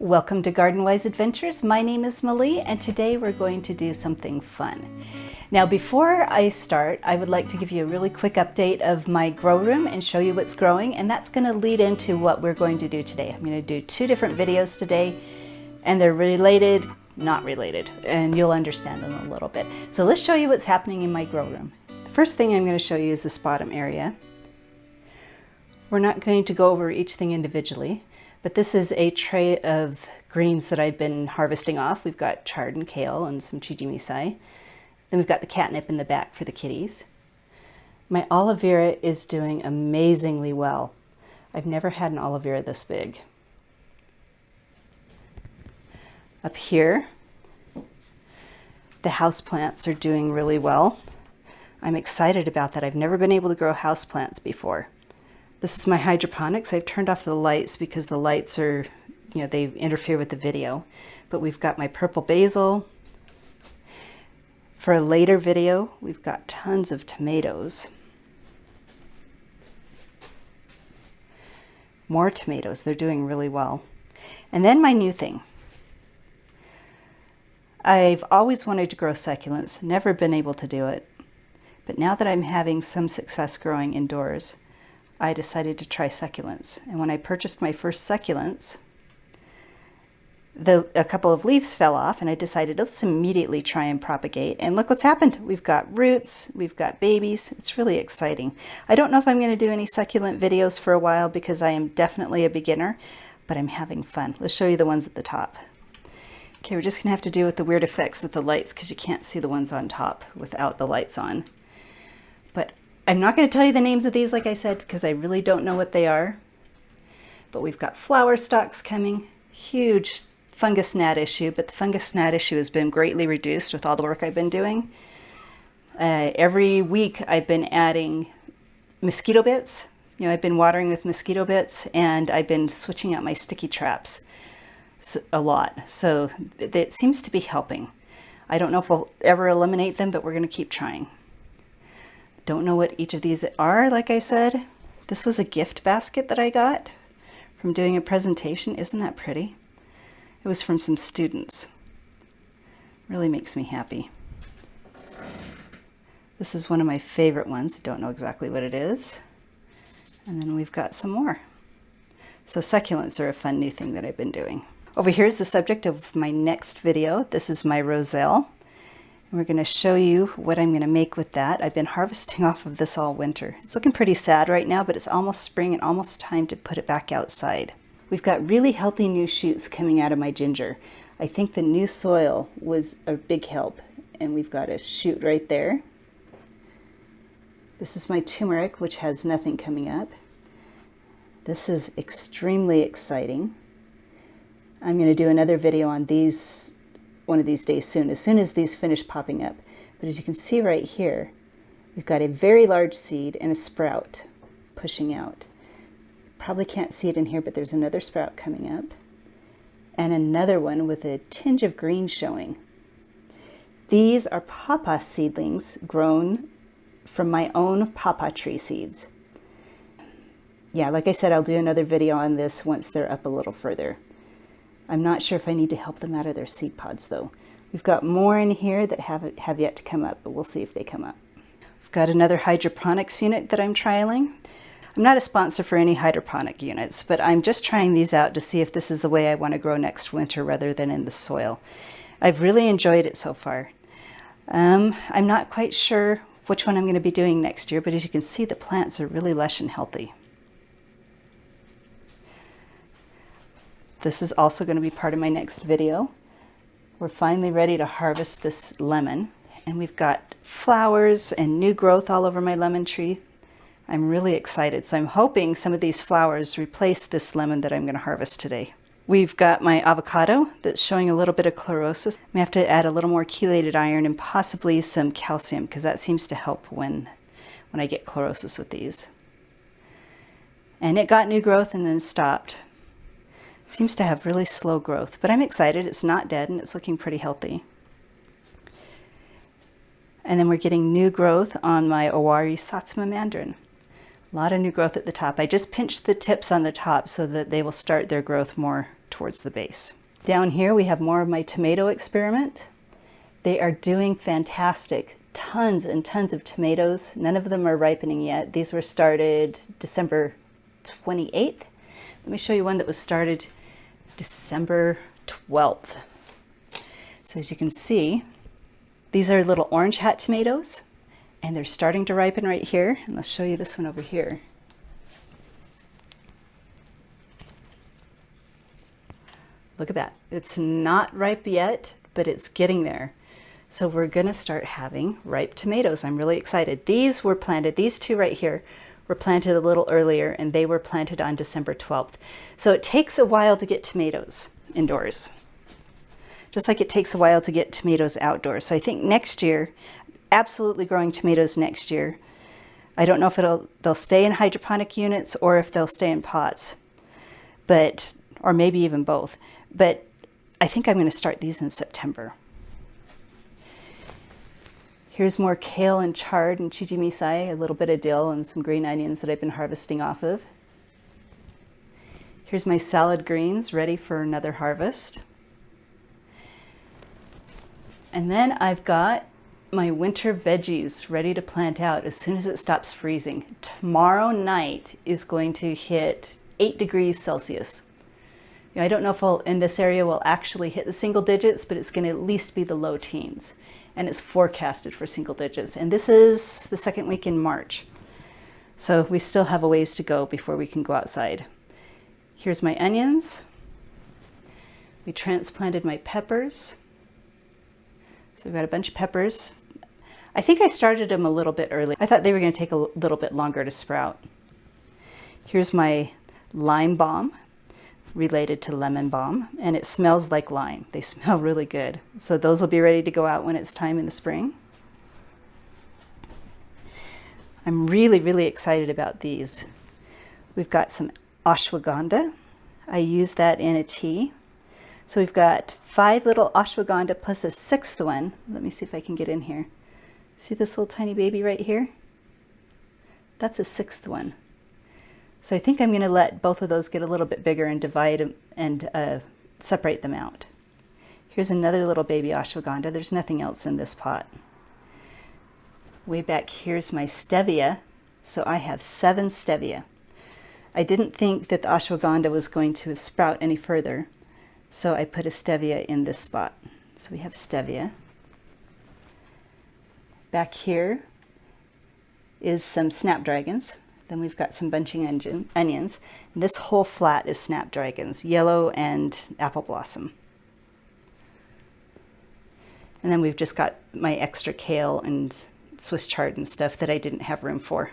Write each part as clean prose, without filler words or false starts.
Welcome to Garden Wise Adventures. My name is Malie and today we're going to do something fun. Now before I start, I would like to give you a really quick update of my grow room and show you what's growing, and that's going to lead into what we're going to do today. I'm going to do two different videos today and they're related, not related, and you'll understand in a little bit. So let's show you what's happening in my grow room. The first thing I'm going to show you is this bottom area. We're not going to go over each thing individually. But this is a tray of greens that I've been harvesting off. We've got chard and kale and some chijimisai. Then we've got the catnip in the back for the kitties. My aloe vera is doing amazingly well. I've never had an aloe vera this big. Up here, the houseplants are doing really well. I'm excited about that. I've never been able to grow houseplants before. This is my hydroponics. I've turned off the lights because the lights are, they interfere with the video. But we've got my purple basil. For a later video, we've got tons of tomatoes. More tomatoes. They're doing really well. And then my new thing. I've always wanted to grow succulents, never been able to do it. But now that I'm having some success growing indoors, I decided to try succulents. And when I purchased my first succulents, a couple of leaves fell off and I decided let's immediately try and propagate. And look what's happened. We've got roots, we've got babies. It's really exciting. I don't know if I'm going to do any succulent videos for a while because I am definitely a beginner, but I'm having fun. Let's show you the ones at the top. Okay, we're just going to have to deal with the weird effects with the lights because you can't see the ones on top without the lights on. But I'm not going to tell you the names of these, like I said, because I really don't know what they are. But we've got flower stalks coming, huge fungus gnat issue, but the fungus gnat issue has been greatly reduced with all the work I've been doing. Every week I've been adding mosquito bits. I've been watering with mosquito bits, and I've been switching out my sticky traps a lot. So it seems to be helping. I don't know if we'll ever eliminate them, but we're going to keep trying. Don't know what each of these are, like I said. This was a gift basket that I got from doing a presentation. Isn't that pretty? It was from some students. Really makes me happy. This is one of my favorite ones. I don't know exactly what it is. And then we've got some more. So succulents are a fun new thing that I've been doing. Over here is the subject of my next video. This is my roselle. We're going to show you what I'm going to make with that. I've been harvesting off of this all winter. It's looking pretty sad right now, but it's almost spring and almost time to put it back outside. We've got really healthy new shoots coming out of my ginger. I think the new soil was a big help, and we've got a shoot right there. This is my turmeric, which has nothing coming up. This is extremely exciting. I'm going to do another video on these one of these days soon as these finish popping up. But as you can see right here, we've got a very large seed and a sprout pushing out. Probably can't see it in here, but there's another sprout coming up and another one with a tinge of green showing. These are pawpaw seedlings grown from my own pawpaw tree seeds. Yeah, like I said, I'll do another video on this once they're up a little further. I'm not sure if I need to help them out of their seed pods though. We've got more in here that have yet to come up, but we'll see if they come up. We've got another hydroponics unit that I'm trialing. I'm not a sponsor for any hydroponic units, but I'm just trying these out to see if this is the way I want to grow next winter rather than in the soil. I've really enjoyed it so far. I'm not quite sure which one I'm going to be doing next year, but as you can see, the plants are really lush and healthy. This is also going to be part of my next video. We're finally ready to harvest this lemon, and we've got flowers and new growth all over my lemon tree. I'm really excited. So I'm hoping some of these flowers replace this lemon that I'm going to harvest today. We've got my avocado that's showing a little bit of chlorosis. I have to add a little more chelated iron and possibly some calcium because that seems to help when I get chlorosis with these. And it got new growth and then stopped. Seems to have really slow growth, but I'm excited. It's not dead and it's looking pretty healthy. And then we're getting new growth on my Owari Satsuma mandarin. A lot of new growth at the top. I just pinched the tips on the top so that they will start their growth more towards the base. Down here we have more of my tomato experiment. They are doing fantastic. Tons and tons of tomatoes. None of them are ripening yet. These were started December 28th. Let me show you one that was started December 12th. So as you can see, these are little orange hat tomatoes, and they're starting to ripen right here. And let's show you this one over here. Look at that. It's not ripe yet, but it's getting there. So we're gonna start having ripe tomatoes. I'm really excited. These were planted, these two right here were planted a little earlier, and they were planted on December 12th. So it takes a while to get tomatoes indoors, just like it takes a while to get tomatoes outdoors. So I think next year, absolutely growing tomatoes next year. I don't know if they'll stay in hydroponic units or if they'll stay in pots, or maybe even both. But I think I'm gonna start these in September. Here's more kale and chard and chijimisai, a little bit of dill and some green onions that I've been harvesting off of. Here's my salad greens ready for another harvest. And then I've got my winter veggies ready to plant out as soon as it stops freezing. Tomorrow night is going to hit 8 degrees Celsius. I don't know if in this area we'll actually hit the single digits, but it's going to at least be the low teens. And it's forecasted for single digits. And this is the second week in March. So we still have a ways to go before we can go outside. Here's my onions. We transplanted my peppers. So we've got a bunch of peppers. I think I started them a little bit early. I thought they were going to take a little bit longer to sprout. Here's my lime balm, related to lemon balm, and it smells like lime. They smell really good. So those will be ready to go out when it's time in the spring. I'm really, really excited about these. We've got some ashwagandha. I use that in a tea. So we've got 5 little ashwagandha plus a 6th one. Let me see if I can get in here. See this little tiny baby right here? That's a 6th one. So I think I'm going to let both of those get a little bit bigger and divide them and separate them out. Here's another little baby ashwagandha. There's nothing else in this pot. Way back here's my stevia. So I have 7 stevia. I didn't think that the ashwagandha was going to sprout any further, so I put a stevia in this spot. So we have stevia. Back here is some snapdragons. Then we've got some bunching onions. And this whole flat is snapdragons, yellow and apple blossom. And then we've just got my extra kale and Swiss chard and stuff that I didn't have room for.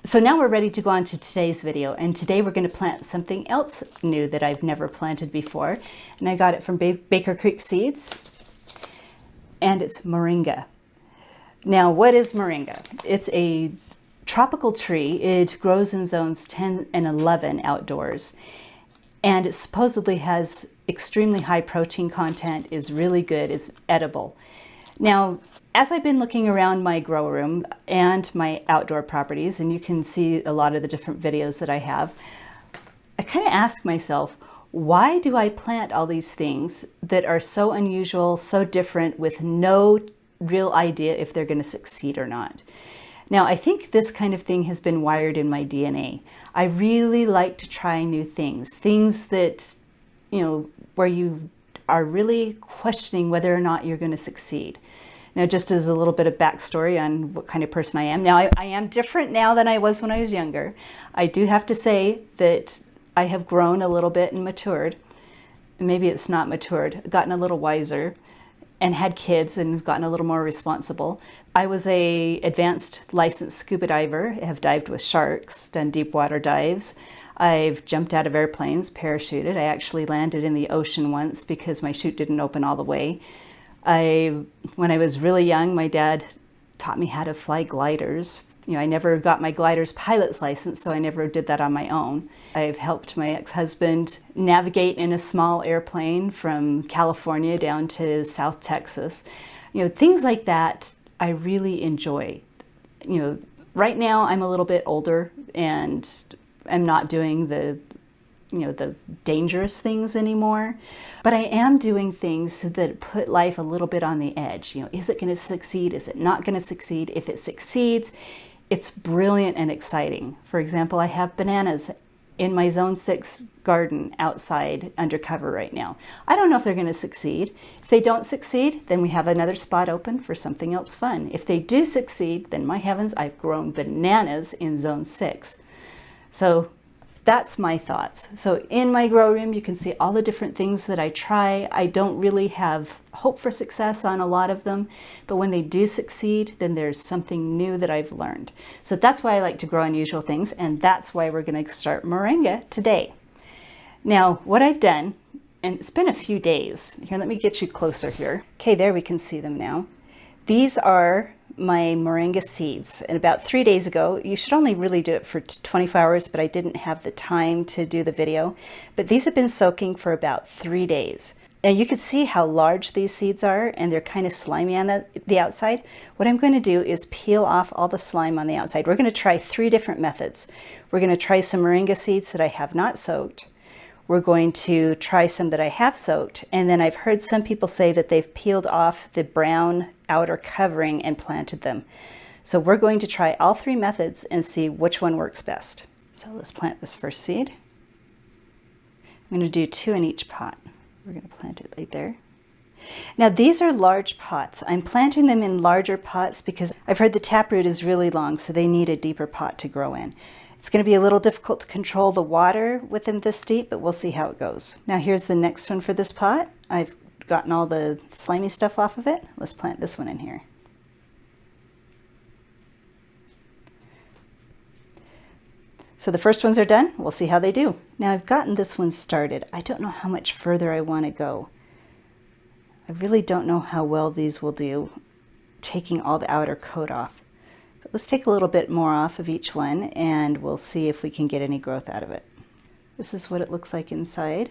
So now we're ready to go on to today's video. And today we're going to plant something else new that I've never planted before. And I got it from Baker Creek Seeds. And it's moringa. Now, what is moringa? It's a tropical tree. It grows in zones 10 and 11 outdoors, and it supposedly has extremely high protein content, is really good, is edible. Now, as I've been looking around my grow room and my outdoor properties, and you can see a lot of the different videos that I have, I kind of ask myself, why do I plant all these things that are so unusual, so different, with no real idea if they're going to succeed or not? Now, I think this kind of thing has been wired in my DNA. I really like to try new things, things that, where you are really questioning whether or not you're going to succeed. Now, just as a little bit of backstory on what kind of person I am. Now, I am different now than I was when I was younger. I do have to say that I have grown a little bit and matured. Maybe it's not matured, gotten a little wiser, and had kids and gotten a little more responsible. I was a advanced licensed scuba diver. I have dived with sharks, done deep water dives. I've jumped out of airplanes, parachuted. I actually landed in the ocean once because my chute didn't open all the way. When I was really young, my dad taught me how to fly gliders. I never got my glider's pilot's license, so I never did that on my own. I've helped my ex-husband navigate in a small airplane from California down to South Texas. Things like that I really enjoy. Right now I'm a little bit older and I'm not doing the the dangerous things anymore. But I am doing things that put life a little bit on the edge. Is it going to succeed? Is it not going to succeed? If it succeeds, it's brilliant and exciting. For example, I have bananas in my Zone 6 garden outside under cover right now. I don't know if they're going to succeed. If they don't succeed, then we have another spot open for something else fun. If they do succeed, then my heavens, I've grown bananas in Zone 6. So that's my thoughts. So in my grow room, you can see all the different things that I try. I don't really have hope for success on a lot of them, but when they do succeed, then there's something new that I've learned. So that's why I like to grow unusual things, and that's why we're going to start moringa today. Now, what I've done, and it's been a few days. Here, let me get you closer here. Okay, there we can see them now. These are my moringa seeds, and about 3 days ago, you should only really do it for 24 hours, but I didn't have the time to do the video. But these have been soaking for about 3 days. Now you can see how large these seeds are, and they're kind of slimy on the outside. What I'm going to do is peel off all the slime on the outside. We're going to try 3 different methods. We're going to try some moringa seeds that I have not soaked. We're going to try some that I have soaked, and then I've heard some people say that they've peeled off the brown outer covering and planted them. So we're going to try all 3 methods and see which one works best. So let's plant this first seed. I'm going to do 2 in each pot. We're going to plant it right there. Now these are large pots. I'm planting them in larger pots because I've heard the taproot is really long, so they need a deeper pot to grow in. It's going to be a little difficult to control the water with them this deep, but we'll see how it goes. Now here's the next one for this pot. I've gotten all the slimy stuff off of it. Let's plant this one in here. So the first ones are done. We'll see how they do. Now I've gotten this one started. I don't know how much further I want to go. I really don't know how well these will do taking all the outer coat off. But let's take a little bit more off of each one and we'll see if we can get any growth out of it. This is what it looks like inside.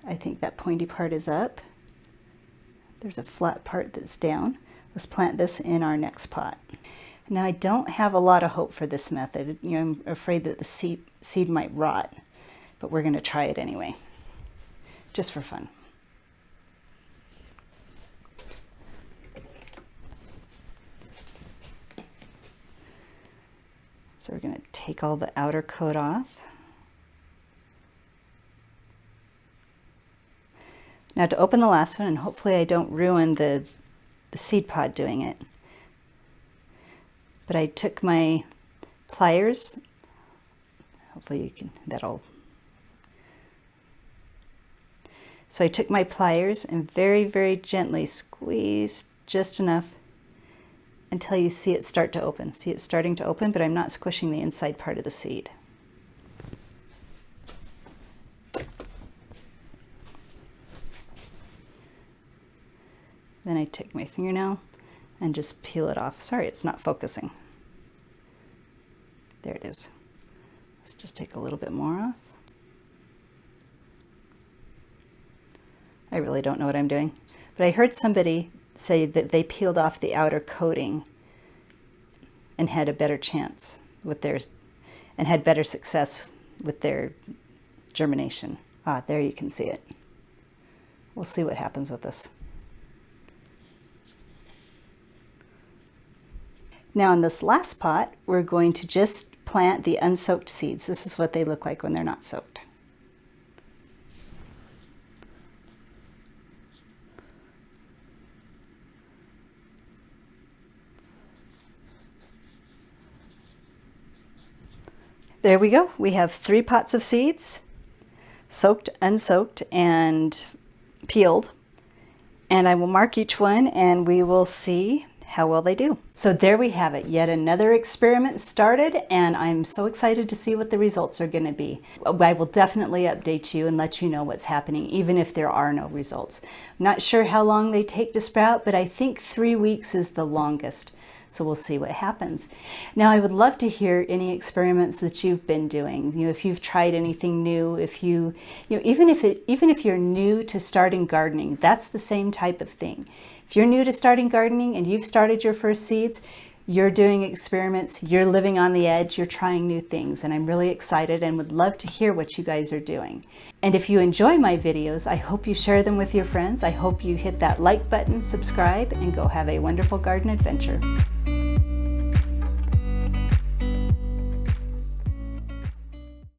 I think that pointy part is up. There's a flat part that's down. Let's plant this in our next pot. Now I don't have a lot of hope for this method. I'm afraid that the seed might rot, but we're going to try it anyway, just for fun. So we're going to take all the outer coat off. Now to open the last one, and hopefully I don't ruin the seed pod doing it, but I took my pliers, hopefully you can, so I took my pliers and very, very gently squeezed just enough until you see it start to open. See it's starting to open, but I'm not squishing the inside part of the seed. Then I take my fingernail and just peel it off. Sorry, it's not focusing. There it is. Let's just take a little bit more off. I really don't know what I'm doing, but I heard somebody say that they peeled off the outer coating and had a better chance with theirs, and had better success with their germination. Ah, there you can see it. We'll see what happens with this. Now in this last pot, we're going to just plant the unsoaked seeds. This is what they look like when they're not soaked. There we go. We have 3 pots of seeds, soaked, unsoaked, and peeled. And I will mark each one and we will see how well they do. So there we have it, yet another experiment started, and I'm so excited to see what the results are going to be. I will definitely update you and let you know what's happening, even if there are no results. I'm not sure how long they take to sprout, but I think 3 weeks is the longest. So we'll see what happens. Now I would love to hear any experiments that you've been doing. If you've tried anything new, if even if you're new to starting gardening, that's the same type of thing. If you're new to starting gardening and you've started your first seeds, You're doing experiments, you're living on the edge, you're trying new things, and I'm really excited and would love to hear what you guys are doing. And if you enjoy my videos, I hope you share them with your friends. I hope you hit that like button, subscribe, and go have a wonderful garden adventure.